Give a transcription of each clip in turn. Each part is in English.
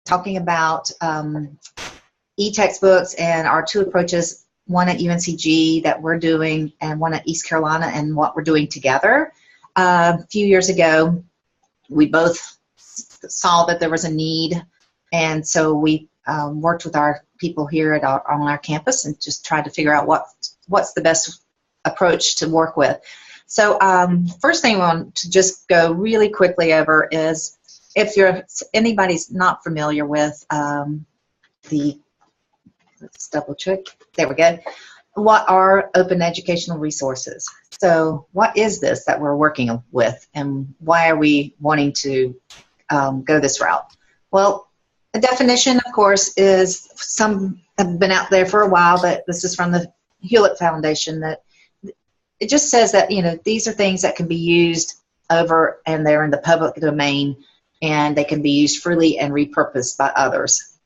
talking about e-textbooks and our two approaches, one at UNCG that we're doing and one at East Carolina, and what we're doing together. A few years ago, we both saw that there was a need, and so we worked with our people here at on our campus and just tried to figure out what's the best approach to work with. So first thing I want to just go really quickly over is, if anybody's not familiar with let's double check, there we go, what are open educational resources? So what is this that we're working with, and why are we wanting to go this route? Well, the definition, of course, is, some have been out there for a while, but this is from the Hewlett Foundation, that it just says that, you know, these are things that can be used over, and they're in the public domain, and they can be used freely and repurposed by others.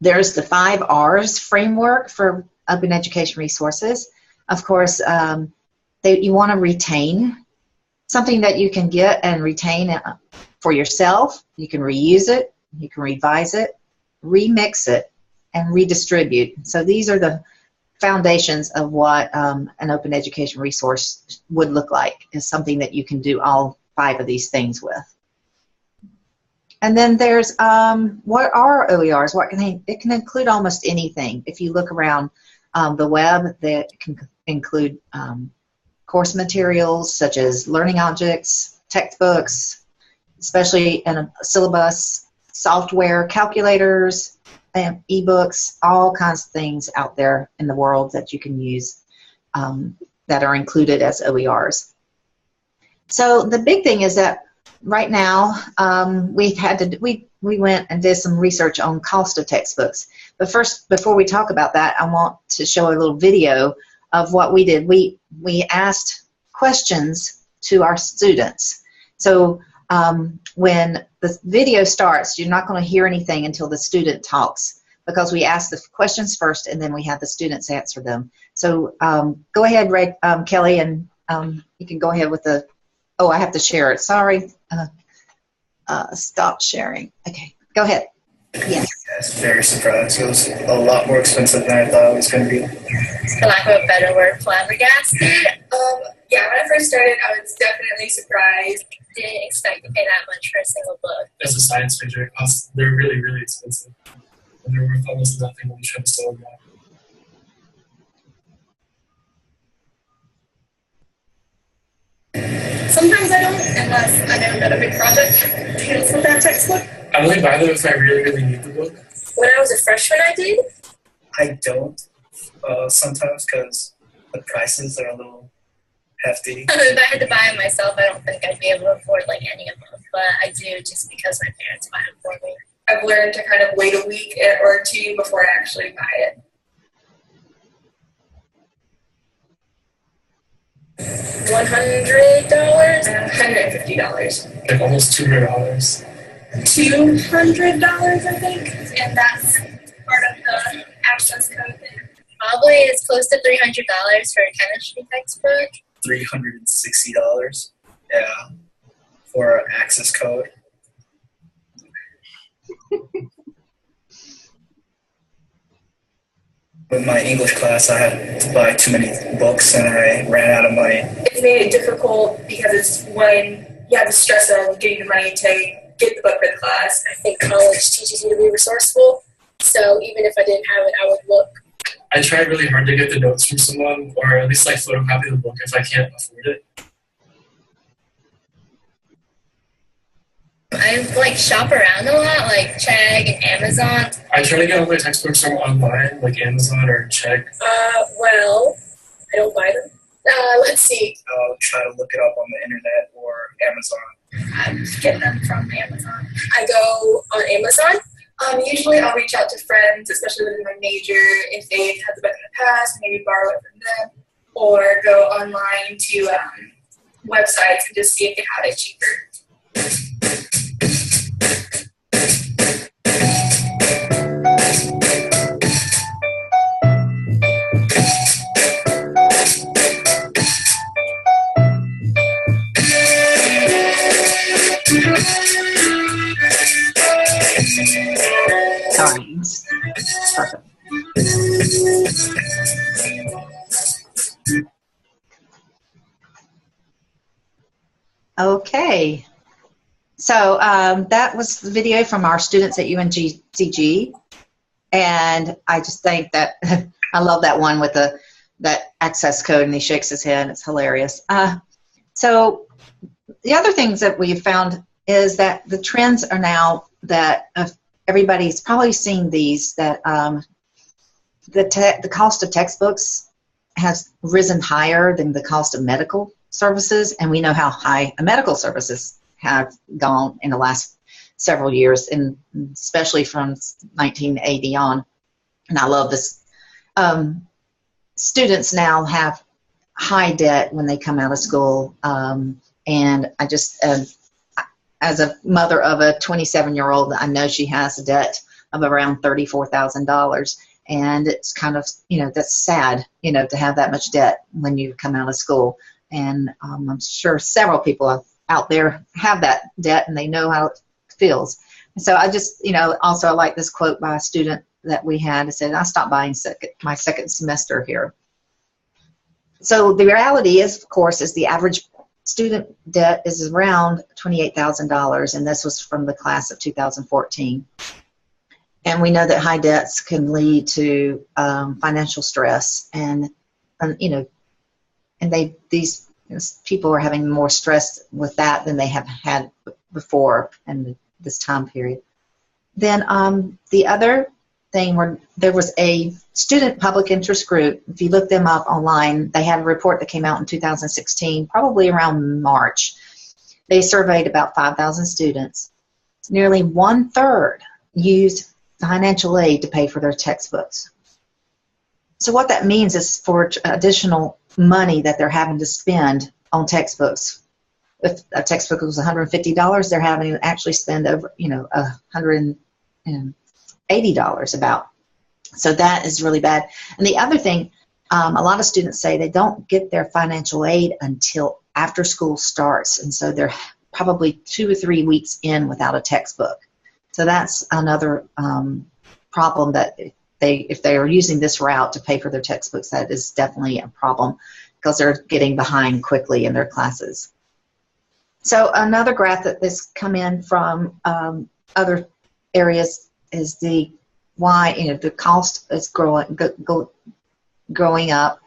There's the 5 R's framework for open education resources. Of course, you want to retain something that you can get and retain for yourself. You can reuse it, you can revise it, remix it, and redistribute. So these are the foundations of what an open education resource would look like, is something that you can do all 5 of these things with. And then there's what are OERs? It can include almost anything. If you look around the web, that can include course materials such as learning objects, textbooks, especially in a syllabus, software, calculators, ebooks, all kinds of things out there in the world that you can use that are included as OERs. So the big thing is that right now we went and did some research on cost of textbooks. But first, before we talk about that, I want to show a little video of what we did. We asked questions to our students. So when the video starts, you're not going to hear anything until the student talks, because we ask the questions first and then we have the students answer them. So go ahead, Kelly, and you can go ahead with the, oh, I have to share it. Sorry. Stop sharing. Okay, go ahead. Yes. Yes, very surprised. It was a lot more expensive than I thought it was going to be. For lack of a better word, flabbergasted. Yeah, when I first started, I was definitely surprised. Didn't expect to pay that much for a single book. As a science major, they're really, really expensive. And they're worth almost nothing when you try to sell them out. Sometimes I don't, unless I know that a big project deals with that textbook. I only buy them if I really, really need the book. When I was a freshman, I did. I don't sometimes, because the prices are a little hefty. If I had to buy them myself, I don't think I'd be able to afford like any of them, but I do just because my parents buy them for me. I've learned to kind of wait a week or 2 before I actually buy it. $100? $150. Like almost $200. $200, I think, and that's part of the access code. Probably it's close to $300 for a chemistry textbook. $360, yeah, for an access code. With my English class, I had to buy too many books and I ran out of money. It's made it difficult because it's when you have the stress of getting the money to get the book for the class. I think college teaches you to be resourceful, so even if I didn't have it, I would look. I try really hard to get the notes from someone, or at least like photocopy the book if I can't afford it. I like shop around a lot, like Chegg and Amazon. I try to get all my textbooks from online, like Amazon or Chegg. Well, I don't buy them. Let's see. I'll try to look it up on the internet or Amazon. I get them from Amazon. I go on Amazon. Usually I'll reach out to friends, especially within my major, if they've had the book in the past, maybe borrow it from them, or go online to websites and just see if they have it cheaper. times. Perfect. Okay. So that was the video from our students at UNC-CG. And I just think that I love that one with that access code, and he shakes his head. It's hilarious. So the other things that we've found is that the trends are now that everybody's probably seen these, that the cost of textbooks has risen higher than the cost of medical services, and we know how high medical services have gone in the last several years, and especially from 1980 on. And I love this. Students now have high debt when they come out of school, and I just, as a mother of a 27-year-old, I know she has a debt of around $34,000, and it's kind of, that's sad, to have that much debt when you come out of school. And I'm sure several people out there have that debt, and they know how it feels. So I just, also I like this quote by a student that we had. It said, I stopped buying my second semester here. So the reality is, of course, is the average student debt is around $28,000, and this was from the class of 2014. And we know that high debts can lead to financial stress, and these people are having more stress with that than they have had before in this time period. Then the other thing, where there was a student public interest group, if you look them up online, they had a report that came out in 2016, probably around March. They surveyed about 5,000 students. Nearly 1/3 used financial aid to pay for their textbooks. So what that means is, for additional money that they're having to spend on textbooks, if a textbook was $150, they're having to actually spend over, $180 about. So that is really bad. And the other thing, a lot of students say they don't get their financial aid until after school starts, and so they're probably 2 or 3 weeks in without a textbook. So that's another problem, that if they are using this route to pay for their textbooks, that is definitely a problem, because they're getting behind quickly in their classes. So another graph that has come in from other areas is why the cost is growing up.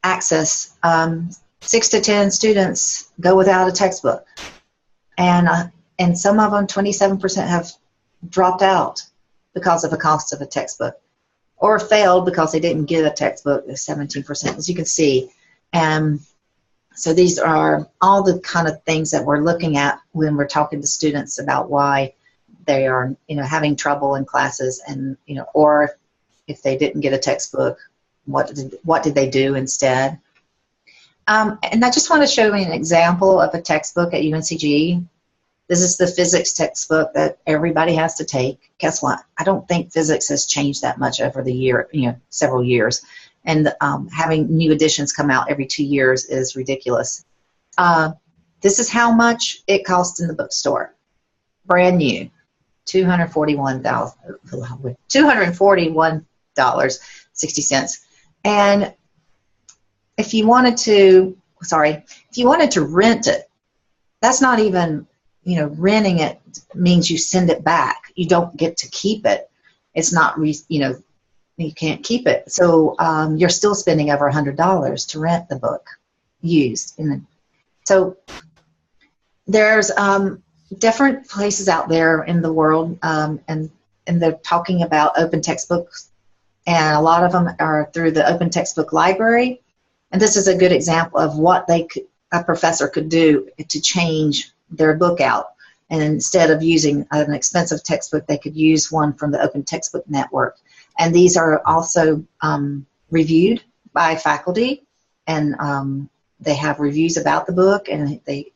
Access, 6 to 10 students go without a textbook, and some of them, 27%, have dropped out because of the cost of a textbook, or failed because they didn't get a textbook, 17%, as you can see. And so these are all the kind of things that we're looking at when we're talking to students about why they are, having trouble in classes, and, or if they didn't get a textbook, what did they do instead? And I just want to show you an example of a textbook at UNCG. This is the physics textbook that everybody has to take. Guess what? I don't think physics has changed that much over the year, several years. And having new editions come out every 2 years is ridiculous. This is how much it costs in the bookstore. Brand new, $241.60. And if you wanted to rent it, that's not even, renting it means you send it back. You don't get to keep it. It's not, you can't keep it. So you're still spending over $100 to rent the book used. So there's different places out there in the world, and they're talking about open textbooks, and a lot of them are through the Open Textbook Library. And this is a good example of what a professor could do to change their book out. And instead of using an expensive textbook, they could use one from the Open Textbook Network. And these are also reviewed by faculty, and they have reviews about the book, and they've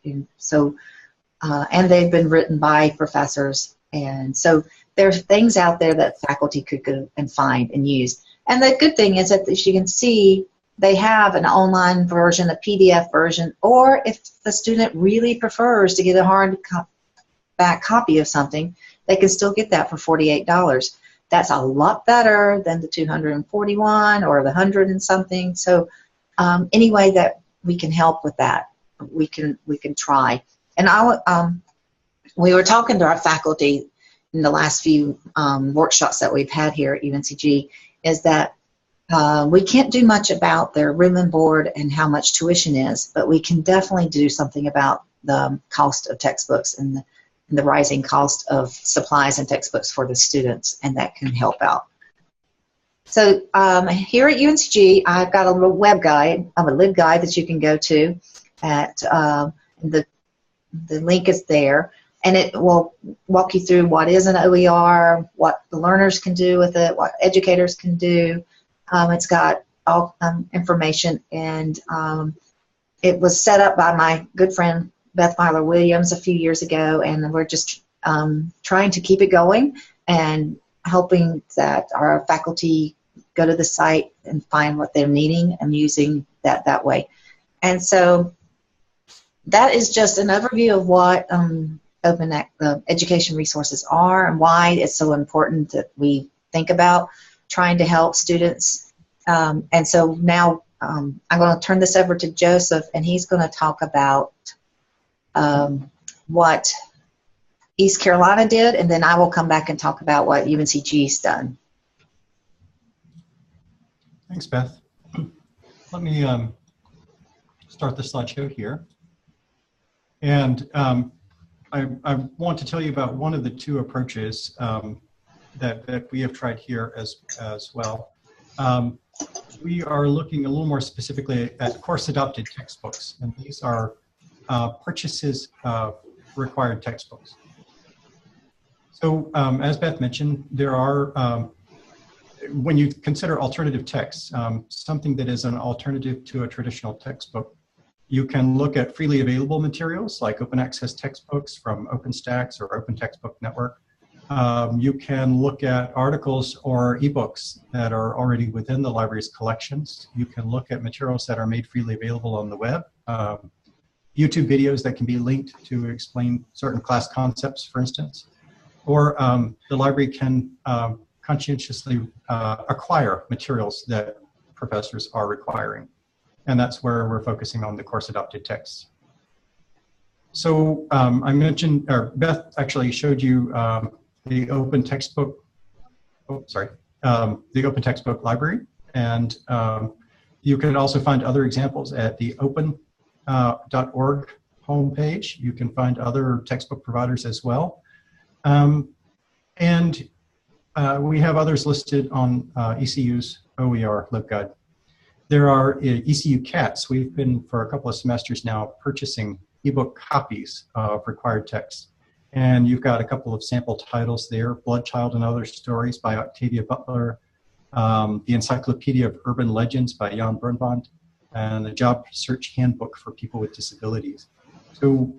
been written by professors. And so there's things out there that faculty could go and find and use. And the good thing is that, as you can see, they have an online version, a PDF version, or if the student really prefers to get a hardback copy of something, they can still get that for $48. that's a lot better than the 241 or the 100 and something. So any way that we can help with that, we can try. And we were talking to our faculty in the last few workshops that we've had here at UNCG, is that we can't do much about their room and board and how much tuition is, but we can definitely do something about the cost of textbooks and the rising cost of supplies and textbooks for the students, and that can help out. So here at UNCG, I've got a little web guide, a LibGuide that you can go to. At the link is there, and it will walk you through what is an OER, what the learners can do with it, what educators can do. It's got all information, and it was set up by my good friend Beth Williams a few years ago, and we're just trying to keep it going and hoping that our faculty go to the site and find what they're needing and using that way. And so that is just an overview of what open education resources are and why it's so important that we think about trying to help students. And so now I'm going to turn this over to Joseph, and he's going to talk about what East Carolina did, and then I will come back and talk about what UNCG's done. Thanks, Beth. Let me start the slideshow here. And I want to tell you about one of the two approaches that we have tried here as well. We are looking a little more specifically at course-adopted textbooks, and these are purchases of required textbooks. So as Beth mentioned, there are, when you consider alternative texts, something that is an alternative to a traditional textbook, you can look at freely available materials like open access textbooks from OpenStax or Open Textbook Network. You can look at articles or ebooks that are already within the library's collections. You can look at materials that are made freely available on the web. YouTube videos that can be linked to explain certain class concepts, for instance. Or the library can conscientiously acquire materials that professors are requiring. And that's where we're focusing on the course-adopted texts. So I mentioned, or Beth actually showed you the open textbook, the open textbook library. And you can also find other examples at the open.org homepage. You can find other textbook providers as well. And we have others listed on ECU's OER LibGuide. There are ECU CATs. We've been, for a couple of semesters now, purchasing ebook copies of required texts. And you've got a couple of sample titles there: Bloodchild and Other Stories by Octavia Butler, the Encyclopedia of Urban Legends by Jan Brunband, and the Job Search Handbook for People with Disabilities. So,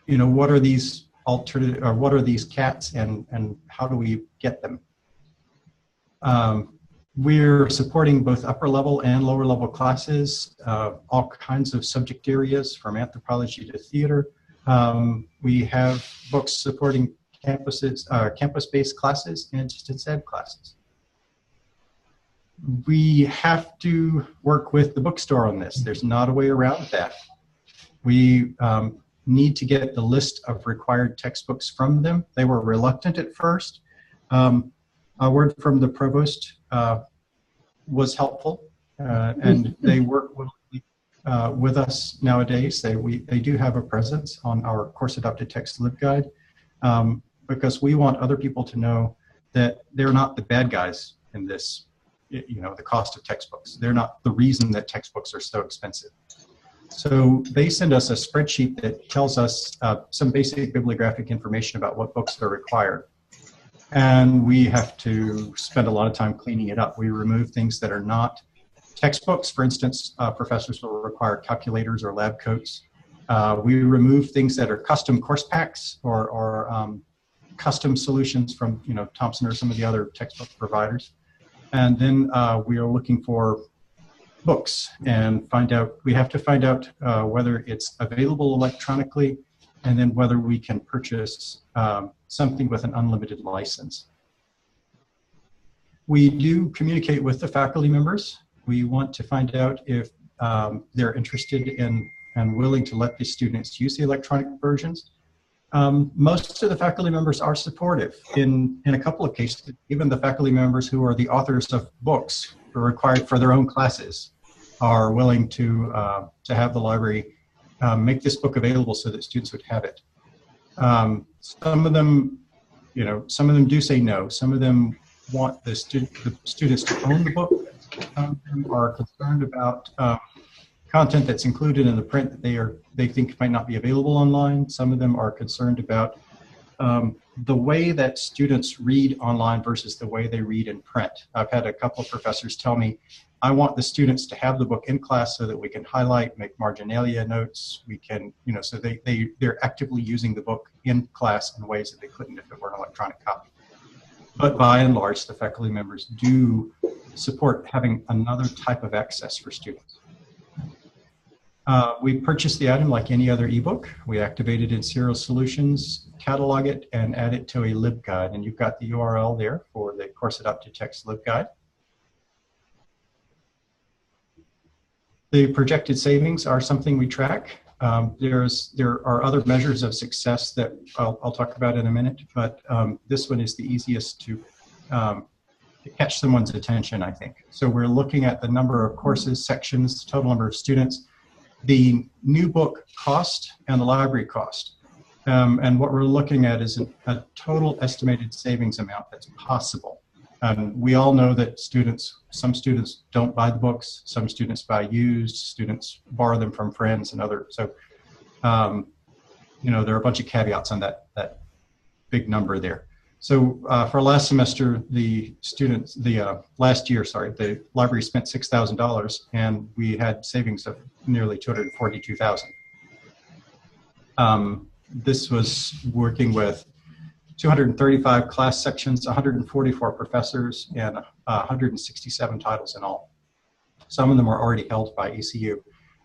you know, what are these alternative, or what are these CATs, and how do we get them? We're supporting both upper level and lower level classes, all kinds of subject areas from anthropology to theater. We have books supporting campuses, campus-based classes and distance ed classes. We have to work with the bookstore on this. There's not a way around that. We need to get the list of required textbooks from them. They were reluctant at first. A word from the provost was helpful, and they work with us nowadays. They do have a presence on our course adopted text LibGuide, because we want other people to know that they're not the bad guys in this, you know, the cost of textbooks. They're not the reason that textbooks are so expensive. So they send us a spreadsheet that tells us some basic bibliographic information about what books are required. And we have to spend a lot of time cleaning it up. We remove things that are not textbooks. For instance, professors will require calculators or lab coats. We remove things that are custom course packs or custom solutions from, you know, Thompson or some of the other textbook providers. And then we are looking for books and we have to find out whether it's available electronically, and then whether we can purchase something with an unlimited license. We do communicate with the faculty members. We want to find out if they're interested in and willing to let the students use the electronic versions. Most of the faculty members are supportive. In a couple of cases, even the faculty members who are the authors of books who are required for their own classes are willing to have the library make this book available so that students would have it. Some of them, some of them do say no. Some of them want the students to own the book. Some of them are concerned about content that's included in the print that they think might not be available online. Some of them are concerned about the way that students read online versus the way they read in print. I've had a couple of professors tell me, I want the students to have the book in class so that we can highlight, make marginalia notes, we can, so they're actively using the book in class in ways that they couldn't if it were an electronic copy. But by and large, the faculty members do support having another type of access for students. We purchase the item like any other ebook. We activate it in Serial Solutions, catalog it, and add it to a LibGuide. And you've got the URL there for the Course Adapted Text LibGuide. The projected savings are something we track. There are other measures of success that I'll talk about in a minute, but this one is the easiest to catch someone's attention, I think. So we're looking at the number of courses, sections, total number of students, the new book cost, and the library cost. And what we're looking at is a total estimated savings amount that's possible. We all know that some students don't buy the books, some students buy used, students borrow them from friends and others. So, there are a bunch of caveats on that big number there. So for last semester, last year, the library spent $6,000 and we had savings of nearly $242,000. This was working with 235 class sections, 144 professors, and 167 titles in all. Some of them are already held by ECU.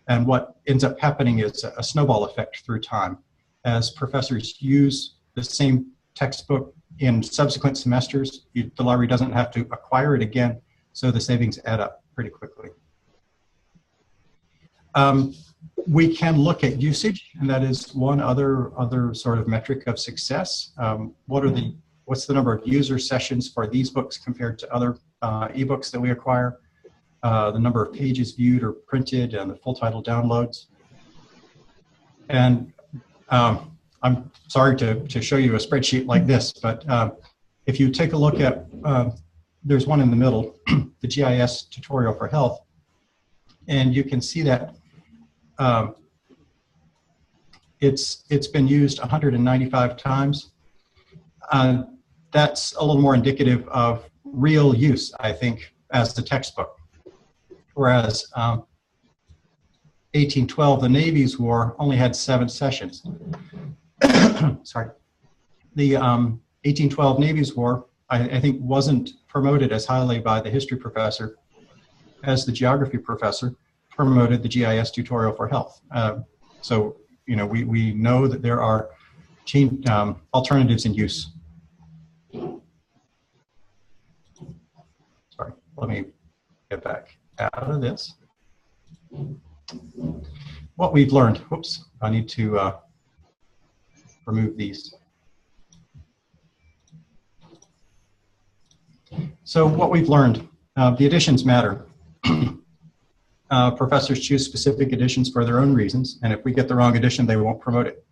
And what ends up happening is a snowball effect through time. As professors use the same textbook in subsequent semesters, the library doesn't have to acquire it again, so the savings add up pretty quickly. We can look at usage, and that is one other sort of metric of success. What's the number of user sessions for these books compared to other ebooks that we acquire? The number of pages viewed or printed, and the full title downloads. And I'm sorry to show you a spreadsheet like this, but if you take a look at, there's one in the middle, the GIS tutorial for health, and you can see that it's been used 195 times. That's a little more indicative of real use, I think, as the textbook. Whereas 1812, the Navy's War, only had 7 sessions. Sorry. The 1812 Navy's War, I think, wasn't promoted as highly by the history professor as the geography professor promoted the GIS tutorial for health. So, we know that there are alternatives in use. Sorry, let me get back out of this. What we've learned, whoops, I need to remove these. So what we've learned, the editions matter. Professors choose specific editions for their own reasons, and if we get the wrong edition, they won't promote it.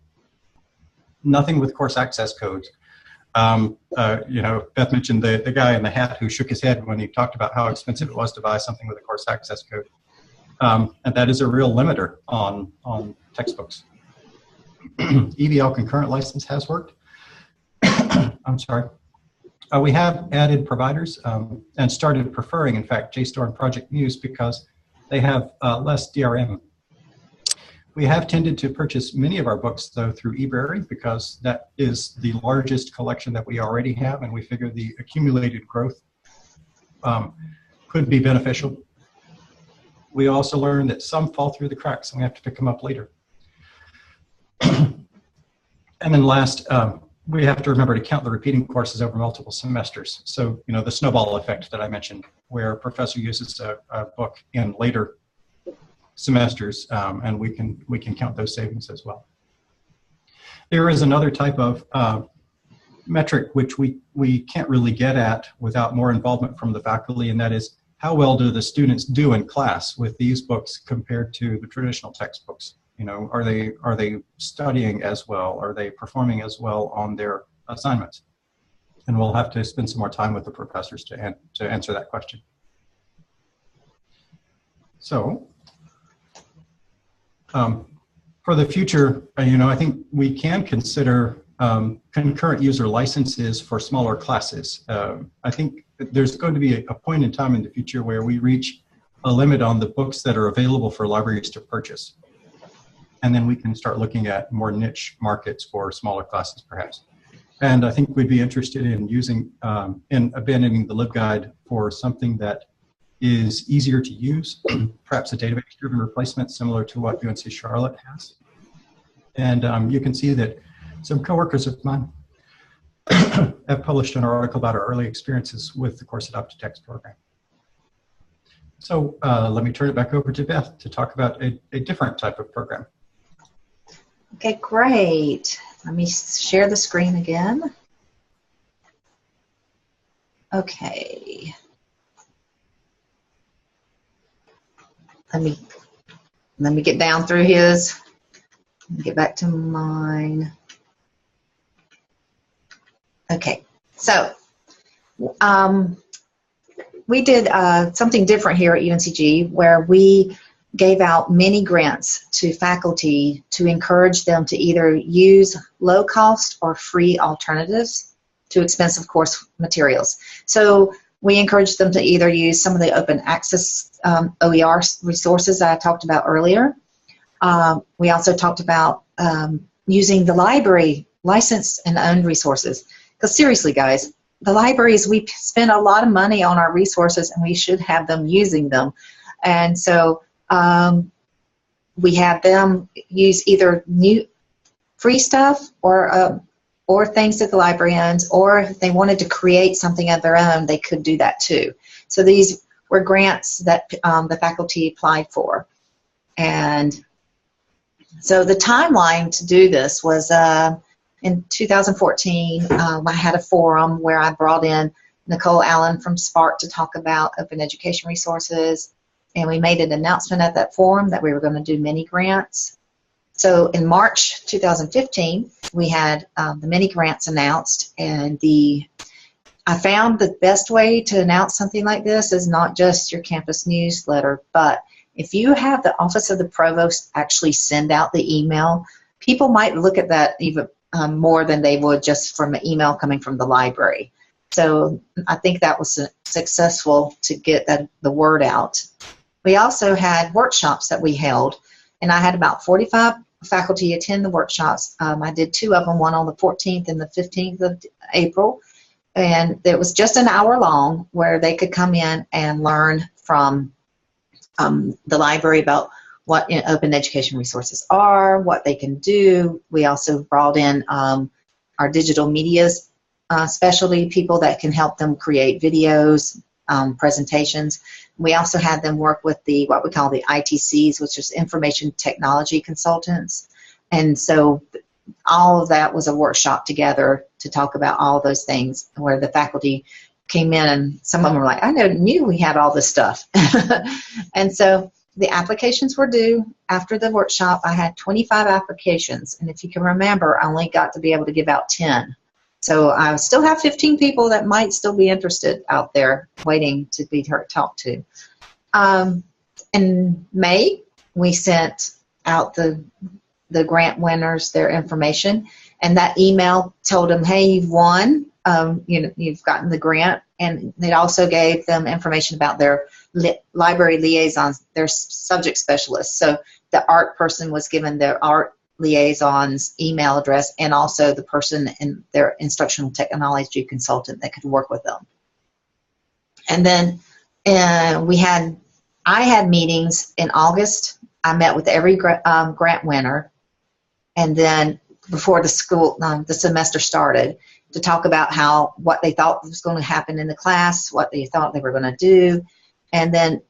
Nothing with course access codes. Beth mentioned the guy in the hat who shook his head when he talked about how expensive it was to buy something with a course access code. And that is a real limiter on textbooks. EVL concurrent license has worked. I'm sorry. We have added providers and started preferring, in fact, JSTOR and Project Muse because they have less DRM. We have tended to purchase many of our books, though, through eBrary because that is the largest collection that we already have, and we figure the accumulated growth could be beneficial. We also learned that some fall through the cracks, and we have to pick them up later. And then last, we have to remember to count the repeating courses over multiple semesters. So, you know, the snowball effect that I mentioned, where a professor uses a book in later semesters, and we can count those savings as well. There is another type of metric which we can't really get at without more involvement from the faculty, and that is how well do the students do in class with these books compared to the traditional textbooks. You know, are they studying as well? Are they performing as well on their assignments? And we'll have to spend some more time with the professors to answer that question. So, for the future, you know, I think we can consider concurrent user licenses for smaller classes. I think there's going to be a point in time in the future where we reach a limit on the books that are available for libraries to purchase. And then we can start looking at more niche markets for smaller classes, perhaps. And I think we'd be interested in using, in abandoning the LibGuide for something that is easier to use, perhaps a database-driven replacement similar to what UNC Charlotte has. And you can see that some coworkers of mine have published an article about our early experiences with the Course Adopt a Text program. So let me turn it back over to Beth to talk about a different type of program. Okay, great. Let me share the screen again. Okay. Let me get down through his. Get back to mine. Okay, so we did something different here at UNCG where we gave out mini grants to faculty to encourage them to either use low-cost or free alternatives to expensive course materials. So we encouraged them to either use some of the open access OER resources that I talked about earlier. We also talked about using the library licensed and owned resources. Because seriously, guys, the libraries, we spend a lot of money on our resources and we should have them using them. And so we have them use either new free stuff or things that the librarians, or if they wanted to create something of their own, they could do that too. So these were grants that the faculty applied for. And so the timeline to do this was in 2014, I had a forum where I brought in Nicole Allen from Spark to talk about open education resources. And we made an announcement at that forum that we were going to do mini grants. So in March 2015, we had the mini grants announced, and I found the best way to announce something like this is not just your campus newsletter, but if you have the Office of the Provost actually send out the email, people might look at that even more than they would just from an email coming from the library. So I think that was successful to get the word out. We also had workshops that we held, and I had about 45 faculty attend the workshops. I did 2 of them, one on the 14th and the 15th of April, and it was just an hour long where they could come in and learn from the library about what open education resources are, what they can do. We also brought in our digital media specialty people that can help them create videos, presentations. We also had them work with what we call the ITCs, which is information technology consultants. And so all of that was a workshop together to talk about all those things, where the faculty came in and some of them were like, I knew we had all this stuff. And so the applications were due after the workshop. I had 25 applications, and if you can remember, I only got to be able to give out 10. So I still have 15 people that might still be interested out there waiting to be talked to. In May, we sent out the grant winners their information, and that email told them, hey, you've won, you've gotten the grant, and it also gave them information about their library liaisons, their subject specialists. So the art person was given their art liaison's email address, and also the person in their instructional technology consultant that could work with them. And then I had meetings in August. I met with every grant winner, and then before the semester started, to talk about what they thought was going to happen in the class, what they thought they were going to do. And then,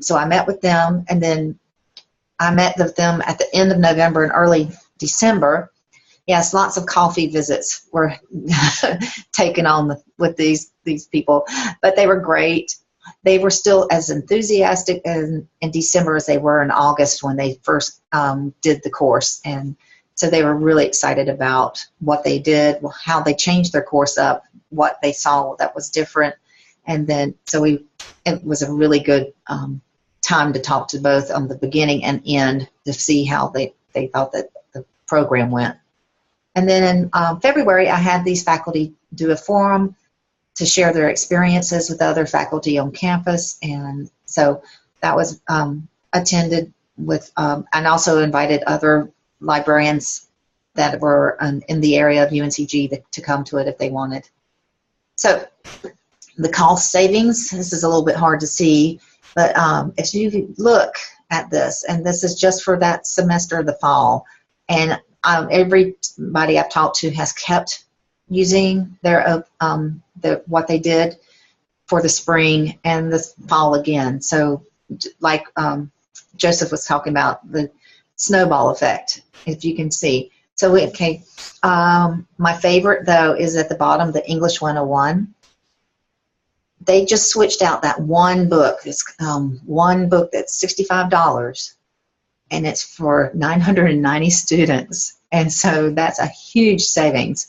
so I met with them, and then I met with them at the end of November and early December. Yes, lots of coffee visits were taken on with these people, but they were great. They were still as enthusiastic in December as they were in August when they first did the course. And so they were really excited about what they did, how they changed their course up, what they saw that was different. And then, so it was a really good time to talk to both on the beginning and end to see how they thought that the program went. And then in February, I had these faculty do a forum to share their experiences with other faculty on campus. And so that was attended with, and also invited other librarians that were in the area of UNCG to come to it if they wanted. So the cost savings, this is a little bit hard to see, but if you look at this, and this is just for that semester of the fall, and everybody I've talked to has kept using their what they did for the spring and the fall again. So like Joseph was talking about, the snowball effect, if you can see. So okay, my favorite though is at the bottom, the English 101. They just switched out that one book. It's one book that's $65, and it's for 990 students. And so that's a huge savings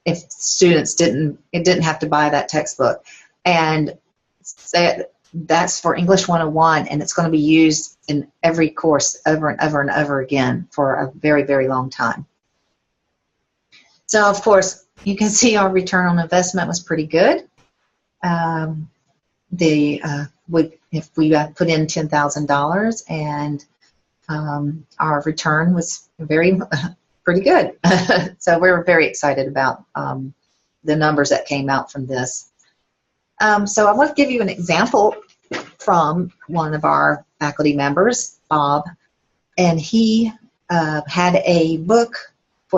if students didn't have to buy that textbook. And that's for English 101, and it's going to be used in every course over and over and over again for a very, very long time. So of course, you can see our return on investment was pretty good. If we put in $10,000, and our return was pretty good. So we were very excited about the numbers that came out from this. So I want to give you an example from one of our faculty members, Bob, and he had a book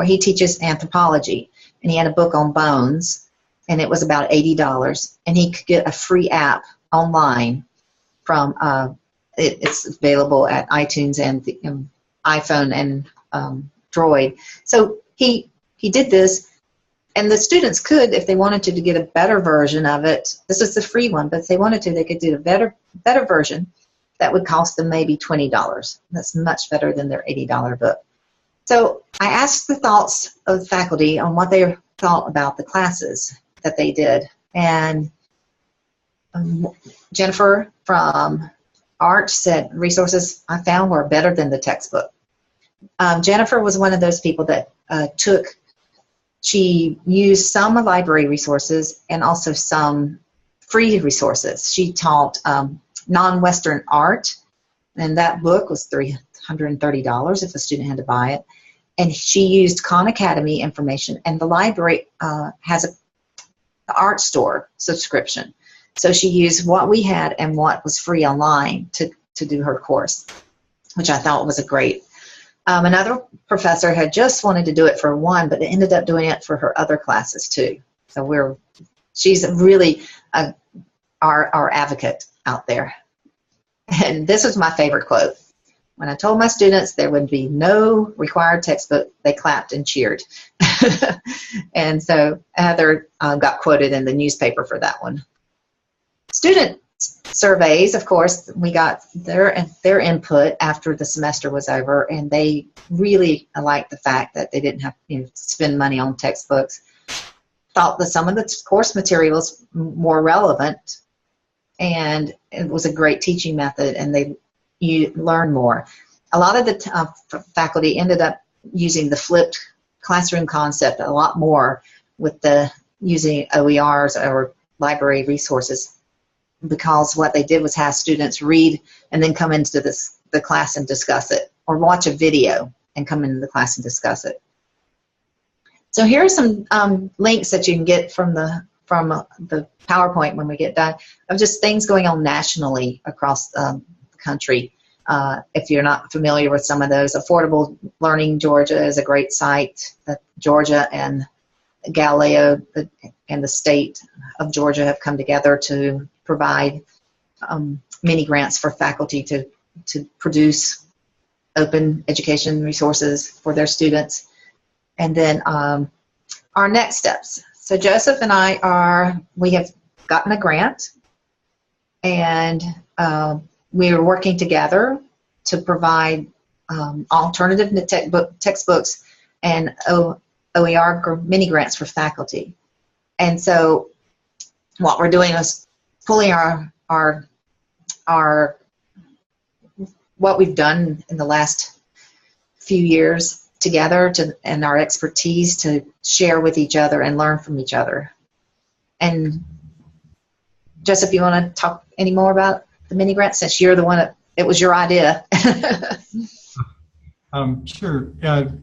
he teaches anthropology, and he had a book on bones, and it was about $80, and he could get a free app online from it's available at iTunes and the, iPhone and Droid. So he did this, and the students could, if they wanted to get a better version of it. This is the free one, but if they wanted to, they could do a better version that would cost them maybe $20. That's much better than their $80 book. So I asked the thoughts of the faculty on what they thought about the classes that they did, and Jennifer from Art said resources I found were better than the textbook. Jennifer was one of those people that she used some library resources and also some free resources. She taught non-Western art, and that book was $330 if a student had to buy it. And she used Khan Academy information, and the library has an art store subscription. So she used what we had and what was free online to do her course, which I thought was a great. Another professor had just wanted to do it for one, but ended up doing it for her other classes too. So she's really our advocate out there. And this was my favorite quote. When I told my students there would be no required textbook, they clapped and cheered. And so Heather got quoted in the newspaper for that one. Student surveys, of course, we got their input after the semester was over, and they really liked the fact that they didn't have to spend money on textbooks. Thought that some of the course materials more relevant, and it was a great teaching method, and you learn more. A lot of the faculty ended up using the flipped classroom concept a lot more with using OERs or library resources, because what they did was have students read and then come into the class and discuss it, or watch a video and come into the class and discuss it. So here are some links that you can get from the PowerPoint when we get done, of just things going on nationally across the country. If you're not familiar with some of those, Affordable Learning Georgia is a great site that Georgia and Galileo and the state of Georgia have come together to provide mini grants for faculty to produce open education resources for their students. And then our next steps. So Joseph and we have gotten a grant, and we are working together to provide alternative textbooks and OER mini grants for faculty. And so what we're doing is pulling our what we've done in the last few years together and our expertise to share with each other and learn from each other. And Joseph, you want to talk any more about the mini grant, since you're the one it was your idea? Sure.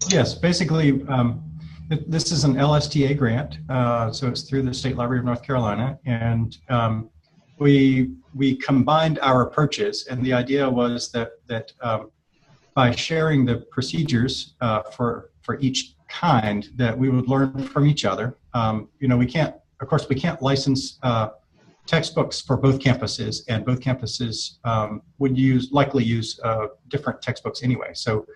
Yes, basically, this is an LSTA grant, so it's through the State Library of North Carolina, and we combined our approaches, and the idea was that by sharing the procedures for each kind, that we would learn from each other. We can't license textbooks for both campuses, and both campuses would likely use different textbooks anyway. So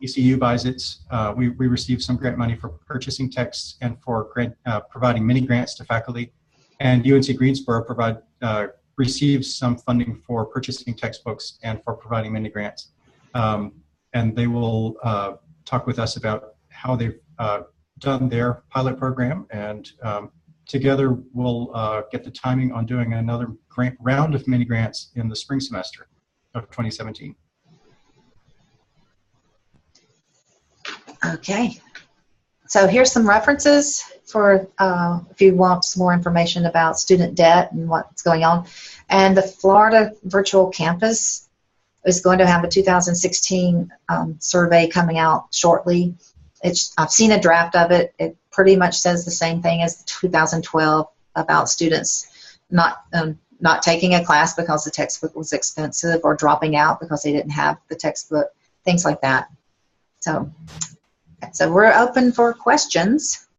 ECU buys its, we receive some grant money for purchasing texts and for providing mini grants to faculty, and UNC-Greensboro receives some funding for purchasing textbooks and for providing mini grants. And they will talk with us about how they've done their pilot program, and together we'll get the timing on doing another round of mini grants in the spring semester of 2017. Okay, so here's some references for if you want some more information about student debt and what's going on. And the Florida Virtual Campus is going to have a 2016 survey coming out shortly. I've seen a draft of it. It pretty much says the same thing as 2012 about students not taking a class because the textbook was expensive, or dropping out because they didn't have the textbook, things like that. So we're open for questions.